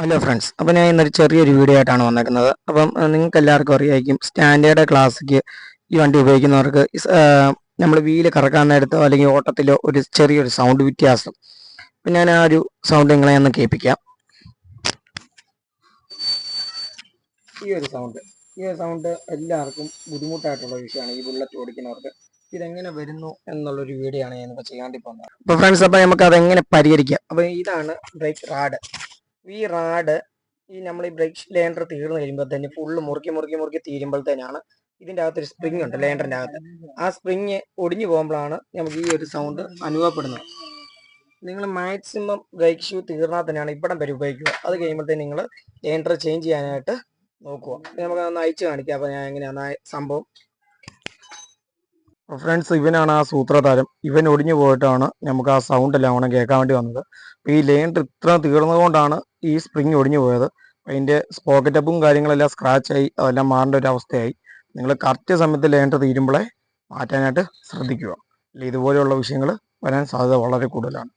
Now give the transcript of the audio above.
Hello friends, അപ്പോൾ ഞാൻ ഇന്നൊരു ചെറിയൊരു വീഡിയോ ആയിട്ടാണ് വന്നേക്കുന്നത്. അപ്പം നിങ്ങൾക്ക് എല്ലാവർക്കും അറിയായിരിക്കും, സ്റ്റാൻഡേർഡ് ക്ലാസ്സിക്ക് ഈ വണ്ടി ഉപയോഗിക്കുന്നവർക്ക് നമ്മൾ വീല് കറക്കാൻ നേരത്തോ അല്ലെങ്കിൽ ഓട്ടത്തിലോ ഒരു ചെറിയൊരു സൗണ്ട് വ്യത്യാസം. അപ്പം ഞാൻ ആ ഒരു സൗണ്ട് നിങ്ങളെ ഒന്ന് കേൾപ്പിക്കാം. ഈ ഒരു സൗണ്ട് എല്ലാവർക്കും ബുദ്ധിമുട്ടായിട്ടുള്ള വിഷയമാണ്. ഈ ബുള്ളറ്റ് ഓടിക്കുന്നവർക്ക് ഇതെങ്ങനെ വരുന്നു എന്നുള്ളൊരു വീഡിയോ ആണ് ഞാനിപ്പോൾ ചെയ്യാണ്ടി പോകുന്നത്. അപ്പോൾ ഫ്രണ്ട്സ്, അപ്പോൾ നമുക്ക് അതെങ്ങനെ പരിഹരിക്കാം. അപ്പോൾ ഇതാണ് ബ്രേക്ക് റാഡ്. ഈ റാഡ് നമ്മൾ ഈ ബ്രേക്ക് ലേണ്ടർ തീർന്നു കഴിയുമ്പോൾ തന്നെ ഫുള്ള് മുറുക്കി തീരുമ്പോഴത്തേനാണ് ഇതിൻ്റെ അകത്തൊരു സ്പ്രിങ് ഉണ്ട് ലേണ്ടറിൻ്റെ അകത്ത്. ആ സ്പ്രിങ് ഒടിഞ്ഞു പോകുമ്പോഴാണ് നമുക്ക് ഈ ഒരു സൗണ്ട് അനുഭവപ്പെടുന്നത്. നിങ്ങൾ മാക്സിമം ബ്രേക്ക് ഷൂ തീർന്നാൽ തന്നെയാണ് ഇവിടം വരെ ഉപയോഗിക്കുക. അത് കഴിയുമ്പോഴത്തേന് നിങ്ങൾ ലേണ്ടർ ചേഞ്ച് ചെയ്യാനായിട്ട് നോക്കുക. നമുക്ക് അതൊന്ന് അയച്ചു കാണിക്കാം. അപ്പോൾ ഞാൻ എങ്ങനെയാണ് സംഭവം. ഫ്രണ്ട്സ്, ഇവനാണ് ആ സൂത്രധാരൻ. ഇവൻ ഒടിഞ്ഞു പോയിട്ടാണ് നമുക്ക് ആ സൗണ്ട് എല്ലാം ഓണം കേൾക്കാൻ വേണ്ടി വന്നത്. അപ്പോൾ ഈ ലേണ്ടർ ഇത്ര തീർന്നതുകൊണ്ടാണ് ഈ സ്പ്രിങ് ഒടിഞ്ഞു പോയത്. അതിൻ്റെ സ്പോക്കറ്റ് ടബും കാര്യങ്ങളെല്ലാം സ്ക്രാച്ചായി, അതെല്ലാം മാറേണ്ട ഒരു അവസ്ഥയായി. നിങ്ങൾ കറക്റ്റ് സമയത്ത് ലേണ്ടർ തീരുമ്പോഴേ മാറ്റാനായിട്ട് ശ്രദ്ധിക്കുക. ഇതുപോലെയുള്ള വിഷയങ്ങൾ വരാൻ സാധ്യത വളരെ കൂടുതലാണ്.